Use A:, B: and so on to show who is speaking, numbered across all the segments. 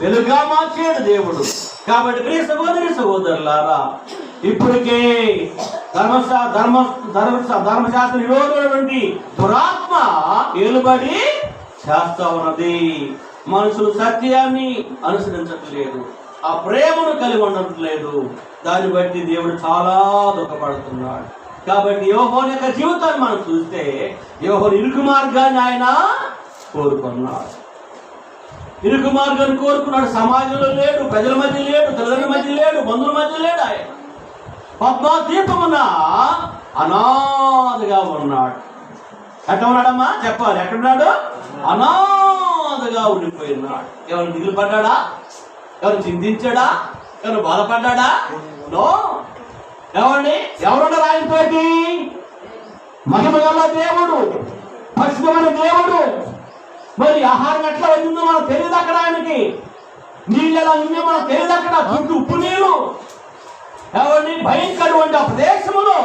A: వెలుగుగా మార్చేడు దేవుడు. కాబట్టి ప్రియ సహోదరి సహోదరులారా, ఇప్పటికే ధర్మశాస్త్ర విరోధమైనటువంటి దురాత్మ ఏలుబడి చేస్తా ఉన్నది. మనుషులు సత్యాన్ని అనుసరించట్లేదు, ఆ ప్రేమను కలిగి ఉండట్లేదు. దాన్ని బట్టి దేవుడు చాలా దుఃఖపడుతున్నాడు. కాబట్టి యోహోను యొక్క జీవితాన్ని మనం చూస్తే యోహోను ఇరుకు మార్గాన్ని ఆయన కోరుకున్నాడు. ఇరుకు మార్గాన్ని కోరుకున్నాడు. సమాజంలో లేడు, ప్రజల మధ్య లేడు, తల్లిదండ్రుల మధ్య లేడు, బంధువుల మధ్య లేడు. ఆయన పద్మాదీపమున అనాథగా ఉన్నాడు. ఎట్లా ఉన్నాడమ్మా చెప్పాలి? ఎక్కడున్నాడు? అనాథగా ఉండిపోయినాడు. ఎవరు దిగులు పడ్డాడా? ఎవరు చింతించాడా? ఎవరు బాధపడ్డాడా? నో. ఎవరున్నారు ఆయనతోటి? మహిమ గల దేవుడు, పరిశుద్ధమైన దేవుడు. మరి ఆహారం ఎట్లా వచ్చిందో మనకు తెలియదు అక్కడ. ఆయనకి నీళ్ళు ఎలా ఉందో మనకు తెలియదు అక్కడ. చుట్టూ ఉప్పు నీళ్ళు. భయంకరమైన ఆ ప్రదేశంలో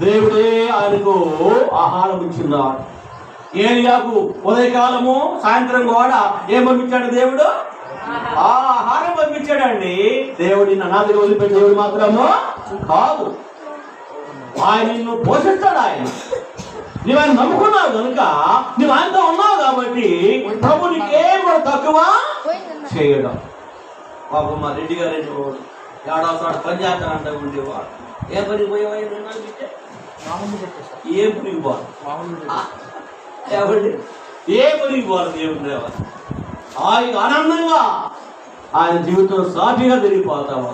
A: దేవుడే ఆయనకు ఆహారం ఇచ్చిన్నాడు. ఏలియాకు ఉదయకాలము సాయంత్రం కూడా ఏం పంపించాడు దేవుడు? ఆహారం పంపించాడండి. దేవుడి అనాథగా వదిలిపెట్టిన దేవుడు మాత్రము కాదు. ఆయన నిన్ను పోషిస్తాడు. ఆయన నువ్వు ఆయన నమ్ముకున్నావు కనుక, నువ్వు ఆయనతో ఉన్నావు కాబట్టి ప్రభు నీకేం కూడా తక్కువ చేయడం. బాబు మా రెడ్డి గారు ఏడవసాడు పని చేస్తానంట ఉండేవాడు. ఏ పని పోయేవా? ఏం పనికి పోవాలి? ఏ పనికి పోవాలి? దేవుడు ఆయన ఆనందంగా ఆయన జీవితంలో సాఫీగా తిరిగిపోతావా?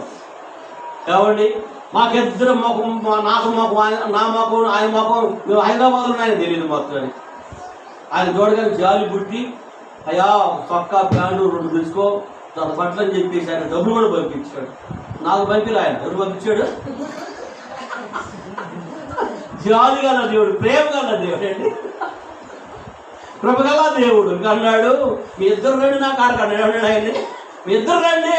A: ఏమండి మాకిద్దరు మొఖం, నాకు మొఖం, నా మొఖం, ఆయన మొఖం, మేము హైదరాబాద్లో ఆయన తెలియదు మొత్తం. ఆయన చూడగానే జాలి పుట్టి, అయ్యా చొక్కా ప్యాంటు 2 తీసుకో తన బట్టలు అని చెప్పేసి ఆయన డబ్బులు కూడా పంపించాడు. నాకు పంపిలే. ఆయన ఎవరు పంపించాడు? జాలి గల దేవుడు, ప్రేమ గల దేవుడు అండి, కృపగల దేవుడు. అన్నాడు మీ ఇద్దరు రండి నా కాడ కన్నాడు. ఆయన్ని మీ ఇద్దరు రండి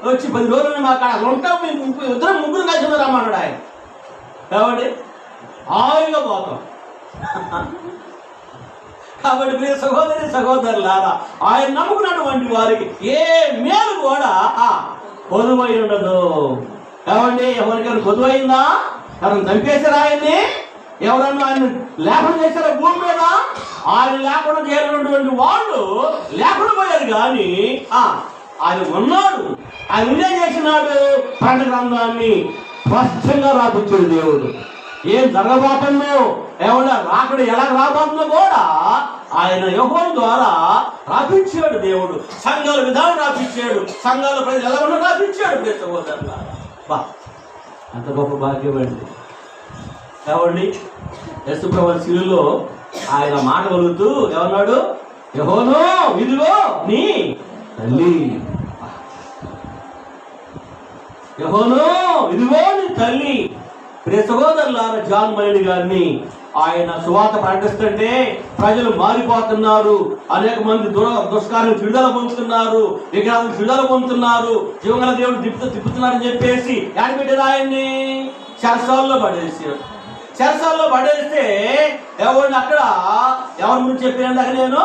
A: వచ్చి 10 రోజులు మా కాడ ఉంటాం, మేము ఇద్దరు ముగ్గురు కలిసి రమ్మన్నాడు ఆయన. కాబట్టి హాయిగా పోతాం. కాబట్టి ప్రియ సహోదరి సహోదరులారా, ఆయన నమ్ముకున్నటువంటి వారికి ఏ మేలు కూడా కొదువై ఉండదు. ఏమండి ఎవరికైనా కొదువైందా? ఎవరైనా చంపేశారా ఆయన్ని? ఎవరన్నా ఆయన లేకుండా చేశారా భూమి మీద? ఆయన లేకుండా చేరినటువంటి వాళ్ళు లేకుండా పోయారు. కానీ ఆయన ఉన్నాడు. ఆయన ఉండే చేసినాడు. ప్రకటన గ్రంథాన్ని స్పష్టంగా రాపించాడు దేవుడు. ఏం జరగబోతుందో, ఏమన్నా రాకడ ఎలా రాబోతుందో కూడా ఆయన యోహోను ద్వారా రాపించాడు దేవుడు. సంఘాల విధానం రాపించాడు. సంఘాల ప్రజలు ఎలా ఉన్నా రాపించాడు. అంత గొప్ప భాగ్యం అండి. ఏమండి యేసుప్రభు శిలువలో ఆయన మాట కలుగుతూ ఏమన్నాడు? యోహోను ఇదిగో నీ తల్లి, యోహోను ఇదిగో నీ తల్లి. ప్రియ సహోదరులారా, జాన్ మైలీ గారిని ఆయన సువార్త ప్రకటిస్తుంటే ప్రజలు మారిపోతున్నారు. అనేక మంది దుష్కార్యం విడుదల పొందుతున్నారు, విగ్రహాలను విడుదల పొందుతున్నారు, జీవగల దేవుడు తిప్పుతున్నారని చెప్పేసి యాడ్ పెట్టారు. ఆయన్ని చెరసాల్లో పడేసారు. చెరసాల్లో పడేస్తే ఎవరిని అక్కడ ఎవరి గురించి చెప్పినందాక నేను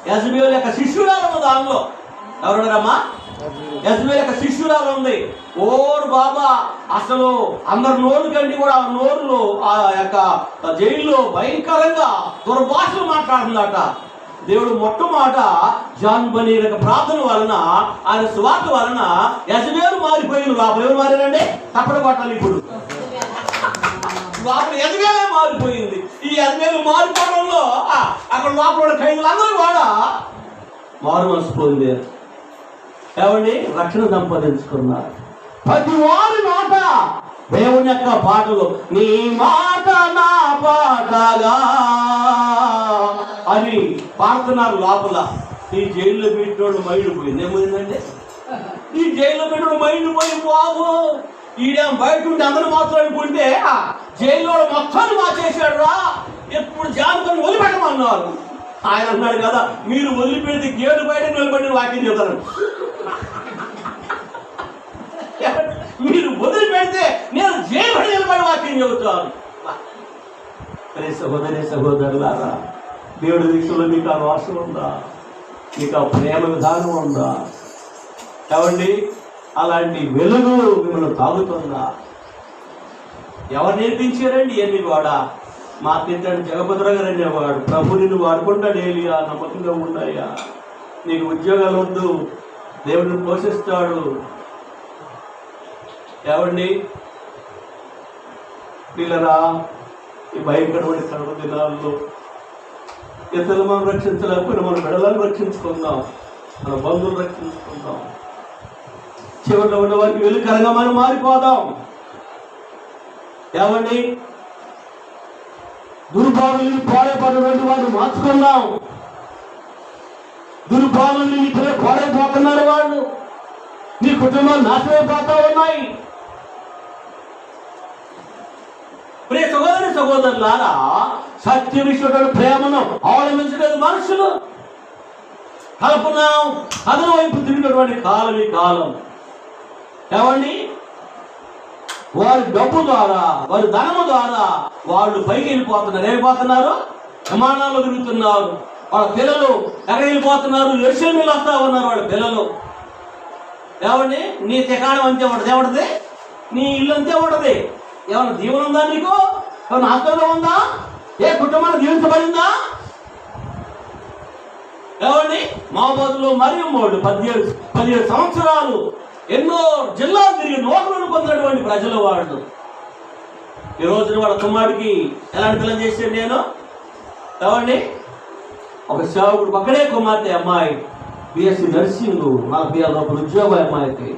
A: యెజబెల్ యొక్క శిష్యురాలు ఉంది. దానిలో ఎవరున్నారమ్మా? యెజబెల్ యొక్క శిష్యురాలు ఉంది. ఓరు బాబా, అసలు అందరు నోరు కంటే కూడా ఆ నోరులో ఆ యొక్క జైల్లో భయంకరంగా దుర్భాషలు మాట్లాడుతుందట. దేవుడు మొట్టమొదట జాన్ బనీ యొక్క ప్రార్థన వలన, ఆయన సువార్త వలన యెజబెల్ మారిపోయింది. లోపల ఎవరు మారారండి? తప్పడు పట్టాలి. ఇప్పుడు లోపల యెజబెలే మారిపోయింది. ఈ యెజబెల్ మారిపోవడంలో అక్కడ లోపల ఖైదీలందరూ కూడా మారు మనసు పొందారు. ఏమండి రక్షణ సంపాదించుకున్నారు. ప్రతి వారి మాట దేవుని యొక్క పాటలు, నీ మాట నా పాటగా అని పాడుతున్నారు లోపల. ఈ జైల్లో పెట్టినోడు మైండ్ పోయింది. ఏమైందండి? ఈ జైల్లో పెట్టినోడు మైండ్ పోయి బాబు ఈడేం బయట ఉండి అందరూ మాత్రం అనుకుంటే జైల్లో మొత్తాన్ని మార్చేసాడు రా, ఎప్పుడు జాగ్రత్తను వదిలిపెట్టమన్నారు. ఆయన అన్నాడు కదా, మీరు వదిలిపెడితే గేటు బయట నిలబడి వాక్యం చెబుతారు. మీరు వదిలిపెడితే నేను జైలు బయట నిలబడి వాక్యం చెబుతాను. సహోదరి సహోదరులారా, దేవుడి విషయంలో మీకు ఆ వాసన ఉందా? మీకు ఆ ప్రేమ విధానం ఉందా? ఏమండి అలాంటి వెలుగు మిమ్మల్ని తాగుతుందా? ఎవరు నేర్పించారండి? ఎన్ని కూడా మా తింటాడు జగపతిర గారు అనేవాడు, ప్రభు నిన్ను వాడుకుంటాడు ఏలియా, నమ్మకంగా ఉన్నాయా, నీకు ఉద్యోగాలు వద్దు, దేవుడిని పోషిస్తాడు. ఏమండి పిల్లరా, ఈ భయంకరమైన కరుణ దినాల్లో ఇతరులు మనం రక్షించలేకపోయినా మన బిడ్డలను రక్షించుకుందాం, మన బంధువులు రక్షించుకుందాం. చివరిలో ఉన్న వారికి వెలుకరంగా మనం మారిపోదాం. ఏమండి దుర్భావనలు పాడైపోయినటువంటి వారిని మార్చుకుందాం. దుర్భావనలు ఇక్కడే పాడైపోతున్నారు వాళ్ళు, నీ కుటుంబాలు నాశనమైపోతా ఉన్నాయి. ప్రియ సహోదరి సహోదరులారా, సత్య విషయంలో ప్రేమను అవలంబించలేదు మనుషులు. కల్పన కథల వైపు తిరిగినటువంటి కాలం ఈ కాలం. ఏమండి వారి డబ్బు ద్వారా, వారి ధనము ద్వారా వాళ్ళు పైకి వెళ్ళిపోతున్నారు. ఏమైపోతున్నారు? విమానాల్లో తిరుగుతున్నారు. వాళ్ళ పిల్లలు ఎక్కడ వెళ్ళిపోతున్నారు? ఎరుషలేముకు వస్తా ఉన్నారు వాళ్ళ పిల్లలు. ఏమండి నీ తికాణం అంతే ఉండదు, ఏమంటది నీ ఇల్లు అంతే ఉండదు. ఏమన్నా దీవెన ఉందా నీకు? ఏమన్నా ఆశ్రమం ఉందా? ఏ కుటుంబాన్ని దీవించబడిందా? ఏమండి మహబూబ్లో మరియు 17 సంవత్సరాలు ఎన్నో జిల్లాలు తిరిగి నోకలను పొందినటువంటి ప్రజలు వాళ్ళు. ఈ రోజున వాళ్ళ కుమారుడికి ఎలాంటి పిల్లలు చేశాను నేను? ఏమండి ఒక సేవకుడు పక్కనే కుమార్తె అమ్మాయి బిఎస్సి నర్సింగ్, 40,000 రూపాయలు ఉద్యోగం అమ్మాయికి.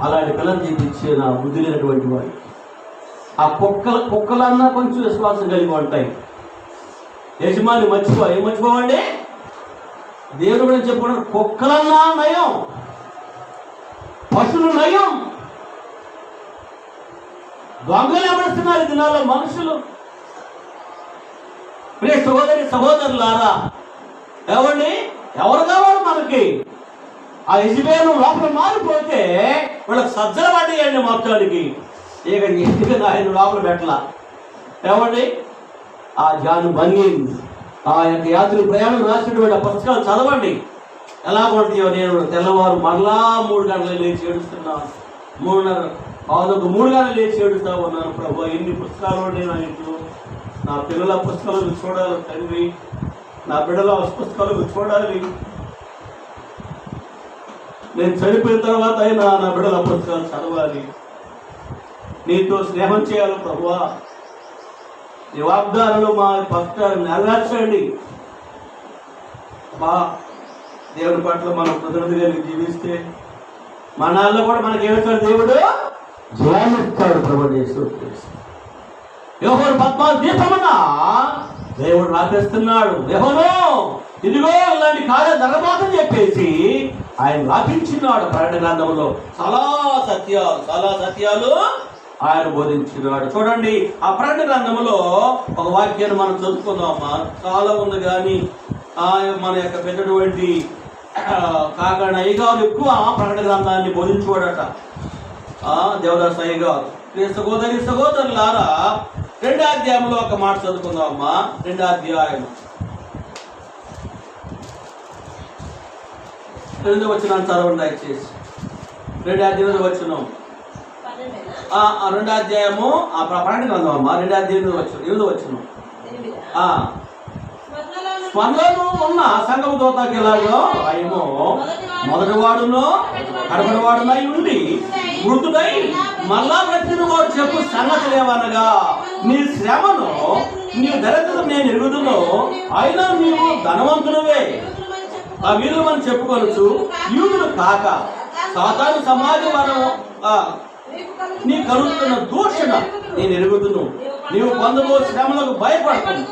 A: అలాంటి పిల్లలు చేయించే నా బుద్ధి లేనటువంటి వాడు. ఆ కుక్కలన్నా కొంచెం విశ్వాసం కలిగి ఉంటాయి. యజమాని ఏం మర్చిపోవండి? దేవుడు కూడా చెప్పుకున్నాడు, కుక్కలన్నా నయం, పశువులు నయం. దొంగలు ఎవరిస్తున్నారు ఈ దినాల్లో మనుషులు. ప్రియ సహోదరి సహోదరులారా, ఏమండి ఎవరు కావాలి మనకి? ఆ యజమాను లోపల మారిపోతే వాళ్ళకి సజ్జల పడ్డాయండి మొత్తానికి. ఇక ఎందుకని ఆయన లోపల పెట్టలా. ఏమండి ఆ జాను బనీన్ ఆ యొక్క యాత్రి ప్రయాణం రాసినటువంటి ఆ పుస్తకాలు చదవండి. ఎలా ఉంటాయో. నేను తెల్లవారు మరలా 3 గంటలు లేచి ఏడుస్తున్నాను, 3 గంటలు లేచి ఏడుస్తా ఉన్నాను. ప్రభు ఎన్ని పుస్తకాలు ఉన్నాయి నా ఇంట్లో, నా పిల్లల పుస్తకాలు చూడాలి తండ్రి, నా బిడ్డల పుస్తకాలు చూడాలి. నేను చనిపోయిన తర్వాత అయినా నా బిడ్డల పుస్తకాలు చదవాలి. నీతో స్నేహం చేయాలి ప్రభువా. నీ వాగ్దానాలు మా భక్తులు నెరవేర్చండి. మా దేవుడి పట్ల మనం కృతజ్ఞతగా జీవిస్తే మనాల్లో కూడా మనకి ఏమిస్తాడు? దేవుడు జ్ఞానిస్తాడు. ప్రభు యోహోను పద్మాలు దీపమన్నా దేవుడు రాపిస్తున్నాడు. యోహోను ఇదిగో ఇలాంటి కార్యం జరగబోతుందని చెప్పేసి ఆయన రాపించినాడు. ప్రకటన గ్రంథంలో చాలా సత్యాలు ఆయన బోధించినాడు. చూడండి ఆ ప్రకటన గ్రంథంలో ఒక వాక్యాన్ని మనం చదువుకుందామా. చాలా ఉంది కానీ మన యొక్క పెద్దటువంటి కాకడ అయ్యగారు ఎక్కువ ప్రకటన గ్రంథాన్ని బోధించువాడట. దేవదాస్ అయ్యగారు. సహోదరి సహోదరులారా, 2వ అధ్యాయంలో ఒక మాట చదువుకుందామా. 2వ అధ్యాయం 8వ వచనం చదవండి దయచేసి. 2వ అధ్యాయం వచనం 2వ అధ్యాయము ప్రకటన గ్రంథం అమ్మా. 2వ అధ్యాయం 8వ వచనం. స్వర్గంలో ఉన్న సంగమ దూతకి ఎలాగో ఆయమో మొదటి వాడును కడపడి వాడునై ఉండి మృతుడై మళ్ళా బ్రతికిన వాడు చెప్పు సంగతి లేవనగా, నీ శ్రమను నీ దరిద్రత నేను ఎరుగుదును, అయినా నీవు ధనవంతునివే, ఆ వీరులు మనం చెప్పుకొనొచ్చు, యూదులు కాక సాతాను సమాజం మనం నీ కలుగుతున్న దూషణ నేను ఎరుగుదును, నీవు పొందబో శ్రమలకు భయపడతాను.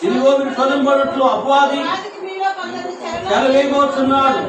A: ఇదిగో మీరు చదువుబడినట్లు అపవాది చెలవేయబోతున్నాడు.